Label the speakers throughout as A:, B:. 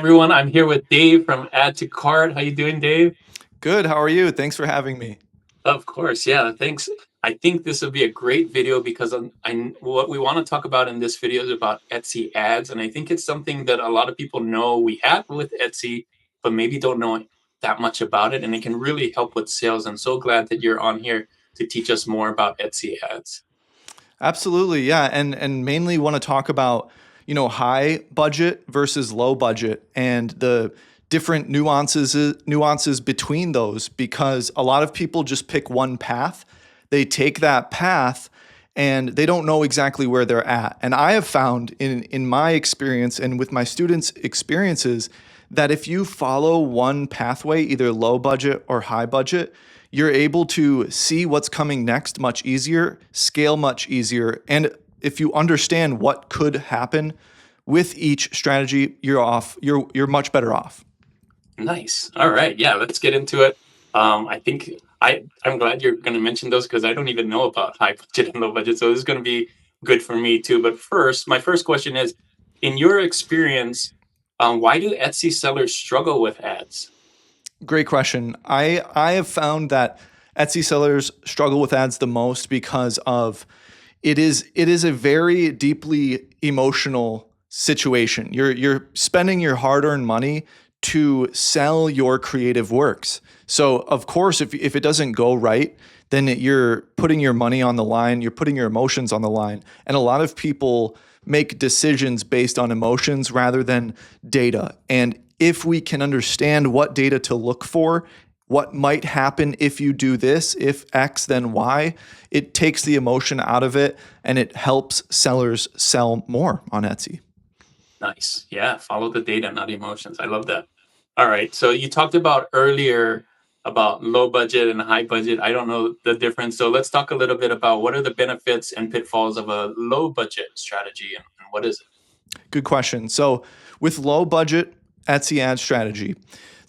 A: everyone. I'm here with Dave from AddToCart. How you doing, Dave?
B: Good. How are you? Thanks for having me.
A: Of course, yeah. Thanks. I think this will be a great video because what we want to talk about in this video is about Etsy ads, and I think it's something that a lot of people know we have with Etsy, but maybe don't know that much about it, and it can really help with sales. I'm so glad that you're on here to teach us more about Etsy ads.
B: Absolutely. Yeah. And mainly want to talk about, high budget versus low budget and the different nuances between those, because a lot of people just pick one path. They take that path and they don't know exactly where they're at. And I have found in my experience and with my students' experiences that if you follow one pathway, either low budget or high budget, you're able to see what's coming next much easier, scale much easier. And if you understand what could happen with each strategy, you're much better off.
A: Nice. All right. Yeah, let's get into it. I think I'm glad you're going to mention those because I don't even know about high budget and low budget. So this is going to be good for me too. But first, my first question is, in your experience, why do Etsy sellers struggle with ads?
B: Great question. I have found that Etsy sellers struggle with ads the most because of it is a very deeply emotional situation. You're spending your hard-earned money to sell your creative works. So of course, if it doesn't go right, then you're putting your money on the line, you're putting your emotions on the line. And a lot of people make decisions based on emotions rather than data. And if we can understand what data to look for, what might happen if you do this, if X, then Y, it takes the emotion out of it and it helps sellers sell more on Etsy.
A: Nice. Yeah, follow the data, not emotions. I love that. All right. So you talked about earlier about low budget and high budget. I don't know the difference. So let's talk a little bit about what are the benefits and pitfalls of a low budget strategy and what is it?
B: Good question. So with low budget Etsy ad strategy,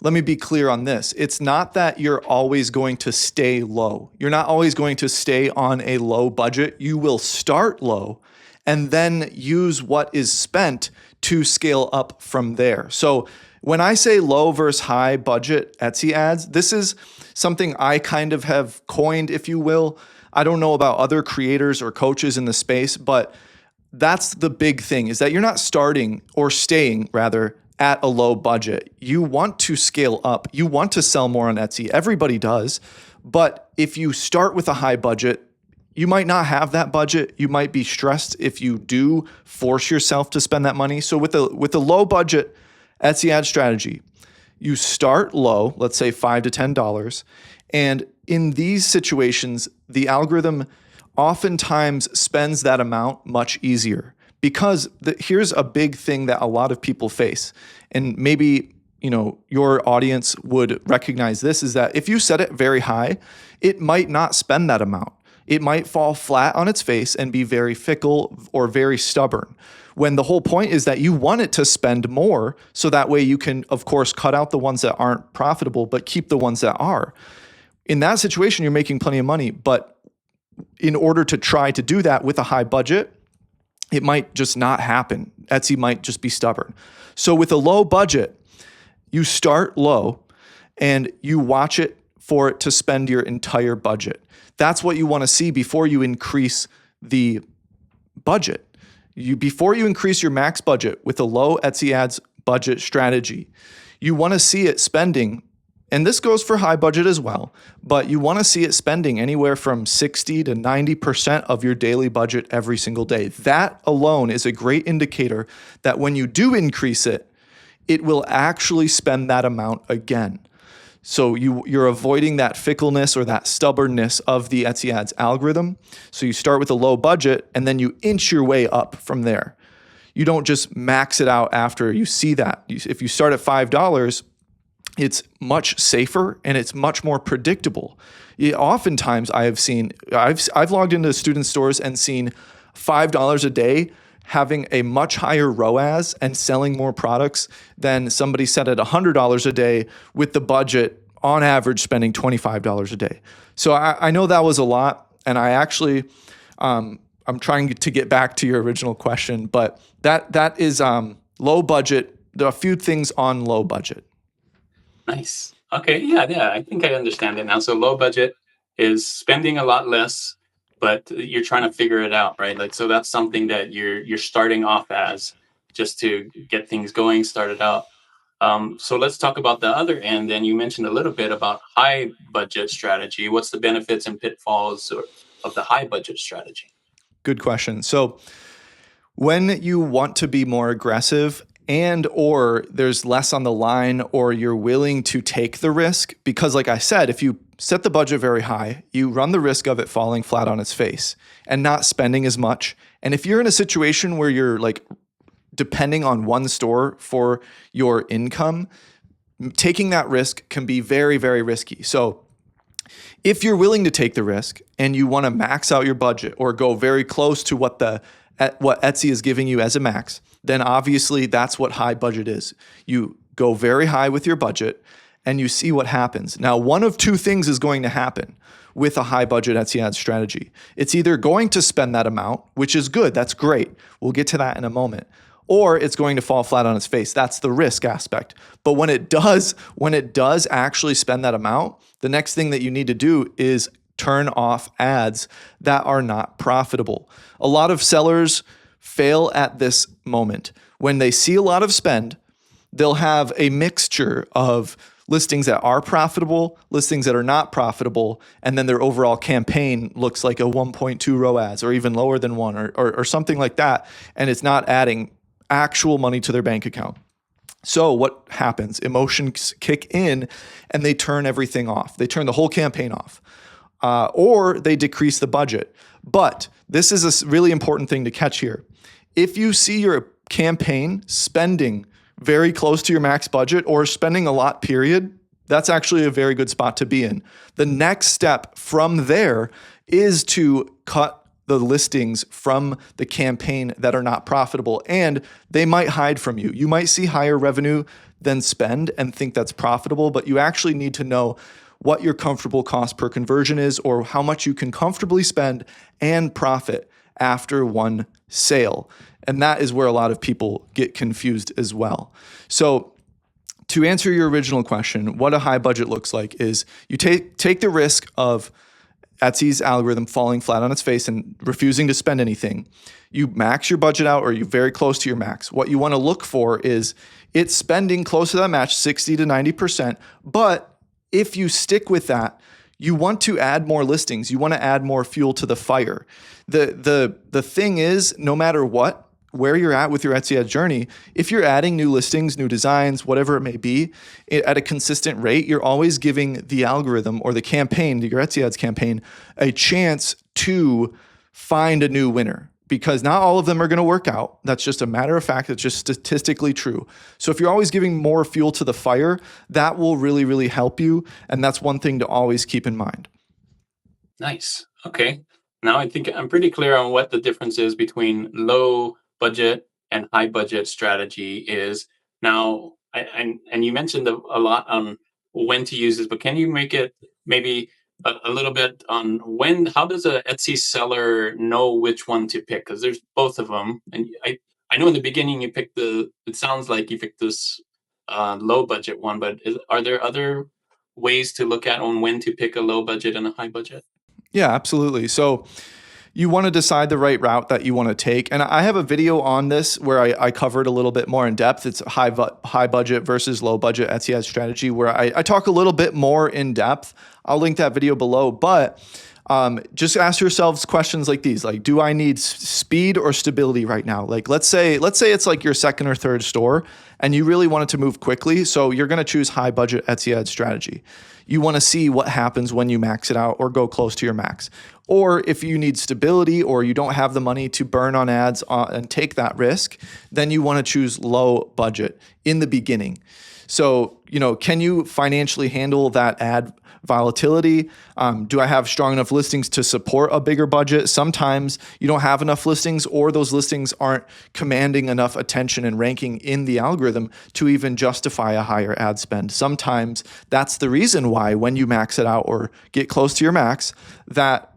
B: let me be clear on this. It's not that you're always going to stay low. You're not always going to stay on a low budget. You will start low and then use what is spent to scale up from there. So when I say low versus high budget Etsy ads, this is something I kind of have coined, if you will. I don't know about other creators or coaches in the space, but that's the big thing, is that you're not starting or staying rather at a low budget. You want to scale up. You want to sell more on Etsy. Everybody does. But if you start with a high budget, you might not have that budget. You might be stressed if you do force yourself to spend that money. So with a low budget Etsy ad strategy, you start low, let's say $5 to $10. And in these situations, the algorithm oftentimes spends that amount much easier. Because here's a big thing that a lot of people face, and maybe your audience would recognize this, is that if you set it very high, it might not spend that amount. It might fall flat on its face and be very fickle or very stubborn. When the whole point is that you want it to spend more, so that way you can, of course, cut out the ones that aren't profitable, but keep the ones that are. In that situation, you're making plenty of money, but in order to try to do that with a high budget, it might just not happen. Etsy might just be stubborn. So with a low budget, you start low and you watch it for it to spend your entire budget. That's what you want to see before you increase the budget. Before you increase your max budget with a low Etsy ads budget strategy, you want to see it spending, and this goes for high budget as well, but you want to see it spending anywhere from 60 to 90% of your daily budget every single day. That alone is a great indicator that when you do increase it, it will actually spend that amount again. So you're avoiding that fickleness or that stubbornness of the Etsy ads algorithm. So you start with a low budget and then you inch your way up from there. You don't just max it out after you see that. If you start at $5, it's much safer and it's much more predictable. Oftentimes I've logged into student stores and seen $5 a day having a much higher ROAS and selling more products than somebody set at $100 a day with the budget on average spending $25 a day. So I know that was a lot, and I actually I'm trying to get back to your original question, but that is low budget there are a few things on low budget.
A: Nice. Okay. Yeah. Yeah. I think I understand it now. So low budget is spending a lot less, but you're trying to figure it out, right? Like, so that's something that you're starting off as, just to get things going, start it out. So let's talk about the other end. And you mentioned a little bit about high budget strategy. What's the benefits and pitfalls of the high budget strategy?
B: Good question. So when you want to be more aggressive and or there's less on the line, or you're willing to take the risk, because like I said, if you set the budget very high, you run the risk of it falling flat on its face and not spending as much. And if you're in a situation where you're like depending on one store for your income, taking that risk can be very, very risky. So if you're willing to take the risk and you want to max out your budget or go very close to what Etsy is giving you as a max, then obviously that's what high budget is. You go very high with your budget and you see what happens. Now, one of two things is going to happen with a high budget Etsy ads strategy. It's either going to spend that amount, which is good, that's great. We'll get to that in a moment. Or it's going to fall flat on its face. That's the risk aspect. But when it does actually spend that amount, the next thing that you need to do is turn off ads that are not profitable. A lot of sellers fail at this moment. When they see a lot of spend, they'll have a mixture of listings that are profitable, listings that are not profitable, and then their overall campaign looks like a 1.2 ROAS or even lower than one or something like that, and it's not adding actual money to their bank account. So what happens? Emotions kick in and they turn everything off. They turn the whole campaign off, or they decrease the budget. But this is a really important thing to catch here. If you see your campaign spending very close to your max budget or spending a lot, period, that's actually a very good spot to be in. The next step from there is to cut the listings from the campaign that are not profitable, and they might hide from you. You might see higher revenue than spend and think that's profitable, but you actually need to know what your comfortable cost per conversion is, or how much you can comfortably spend and profit after one sale. And that is where a lot of people get confused as well. So to answer your original question, what a high budget looks like is you take the risk of Etsy's algorithm falling flat on its face and refusing to spend anything. You max your budget out, or you're very close to your max. What you want to look for is it's spending close to that match, 60 to 90%. But if you stick with that, you want to add more listings. You want to add more fuel to the fire. The thing is, no matter what, where you're at with your Etsy ad journey, if you're adding new listings, new designs, whatever it may be, at a consistent rate, you're always giving the algorithm or the campaign, your Etsy ads campaign, a chance to find a new winner, because not all of them are going to work out. That's just a matter of fact. It's just statistically true. So if you're always giving more fuel to the fire, that will really, really help you. And that's one thing to always keep in mind.
A: Nice. Okay. Now I think I'm pretty clear on what the difference is between low budget and high budget strategy is. Now, and you mentioned a lot on when to use this, but can you make it maybe a little bit on how does a Etsy seller know which one to pick? Because there's both of them. And I know in the beginning it sounds like you picked this low budget one, but are there other ways to look at on when to pick a low budget and a high budget?
B: Yeah, absolutely. So you want to decide the right route that you want to take. And I have a video on this where I covered a little bit more in depth. It's high budget versus low budget Etsy ads strategy, where I talk a little bit more in depth. I'll link that video below. But just ask yourselves questions like these. Like, do I need speed or stability right now? Like, let's say it's like your second or third store and you really want it to move quickly. So you're going to choose high budget Etsy ad strategy. You want to see what happens when you max it out or go close to your max. Or if you need stability or you don't have the money to burn on ads and take that risk, then you want to choose low budget in the beginning. So, can you financially handle that ad volatility? Do I have strong enough listings to support a bigger budget? Sometimes you don't have enough listings, or those listings aren't commanding enough attention and ranking in the algorithm to even justify a higher ad spend. Sometimes that's the reason why when you max it out or get close to your max, that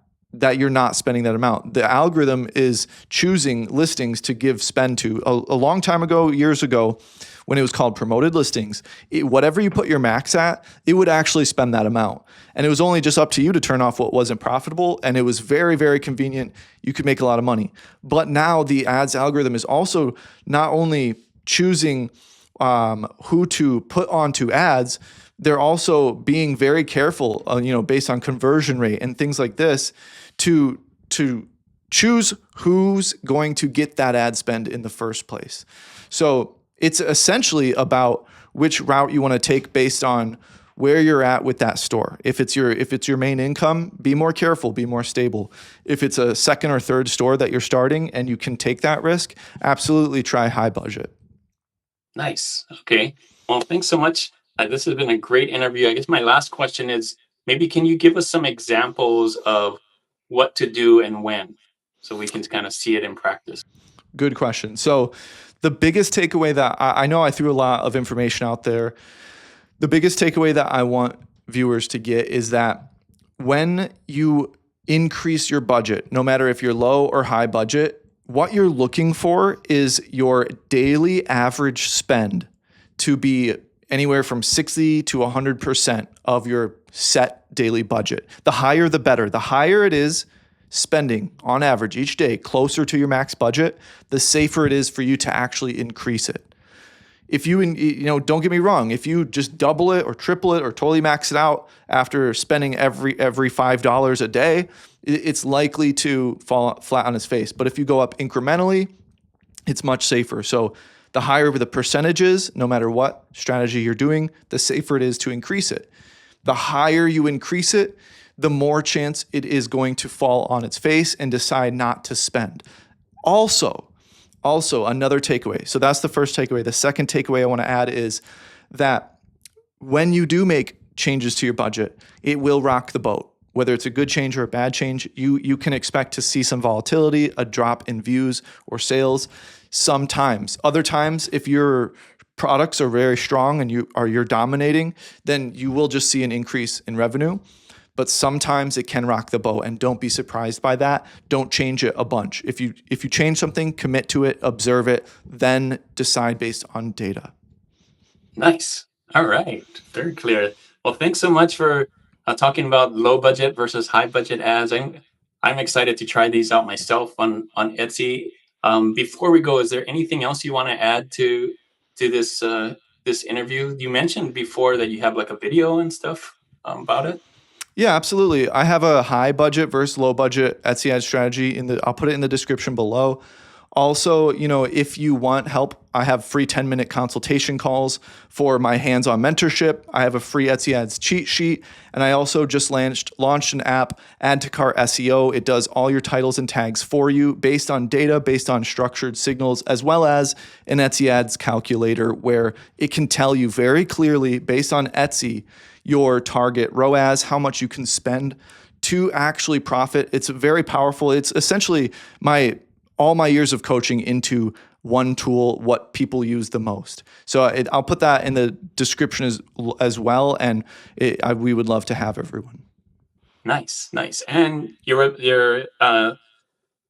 B: you're not spending that amount. The algorithm is choosing listings to give spend to. A long time ago, years ago, when it was called promoted listings, whatever you put your max at, it would actually spend that amount. And it was only just up to you to turn off what wasn't profitable. And it was very, very convenient. You could make a lot of money. But now the ads algorithm is also not only choosing who to put onto ads, they're also being very careful, based on conversion rate and things like this, to choose who's going to get that ad spend in the first place. So it's essentially about which route you want to take based on where you're at with that store. If it's your main income, be more careful, be more stable. If it's a second or third store that you're starting and you can take that risk, absolutely try high budget.
A: Nice. Okay. Well, thanks so much. This has been a great interview. I guess my last question is, maybe can you give us some examples of what to do and when, so we can kind of see it in practice?
B: Good question. So the biggest takeaway that I know I threw a lot of information out there. The biggest takeaway that I want viewers to get is that when you increase your budget, no matter if you're low or high budget, what you're looking for is your daily average spend to be anywhere from 60 to 100% of your set daily budget. The higher, the better. The higher it is spending on average each day closer to your max budget, the safer it is for you to actually increase it. If don't get me wrong, if you just double it or triple it or totally max it out after spending every $5 a day, it's likely to fall flat on its face. But if you go up incrementally, it's much safer. So the higher the percentages, no matter what strategy you're doing, the safer it is to increase it. The higher you increase it, the more chance it is going to fall on its face and decide not to spend. Also, another takeaway. So that's the first takeaway. The second takeaway I want to add is that when you do make changes to your budget, it will rock the boat. Whether it's a good change or a bad change, you can expect to see some volatility, a drop in views or sales sometimes. Other times, if your products are very strong and you're dominating, then you will just see an increase in revenue. But sometimes it can rock the boat, and don't be surprised by that. Don't change it a bunch. If you change something, commit to it, observe it, then decide based on data.
A: Nice. All right. Very clear. Well, thanks so much for talking about low budget versus high budget ads. I'm excited to try these out myself on Etsy. Before we go, is there anything else you want to add to this interview? You mentioned before that you have like a video and stuff about it.
B: Yeah, absolutely. I have a high budget versus low budget Etsy ad strategy I'll put it in the description below. Also, if you want help, I have free 10-minute consultation calls for my hands-on mentorship. I have a free Etsy ads cheat sheet, and I also just launched an app, AddToCartSEO. It does all your titles and tags for you based on data, based on structured signals, as well as an Etsy ads calculator where it can tell you very clearly based on Etsy your target ROAS, how much you can spend to actually profit. It's very powerful. It's essentially all my years of coaching into one tool, what people use the most. So I'll put that in the description as well, and we would love to have everyone.
A: Nice, nice. And your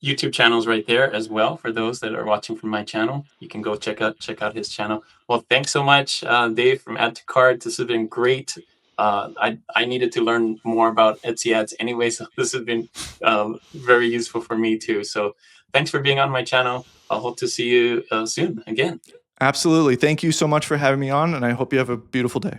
A: YouTube channel's right there as well for those that are watching from my channel. You can go check out his channel. Well, thanks so much, Dave from Add to Cart. This has been great. I needed to learn more about Etsy ads anyway, so this has been very useful for me too. So thanks for being on my channel. I hope to see you soon again.
B: Absolutely. Thank you so much for having me on, and I hope you have a beautiful day.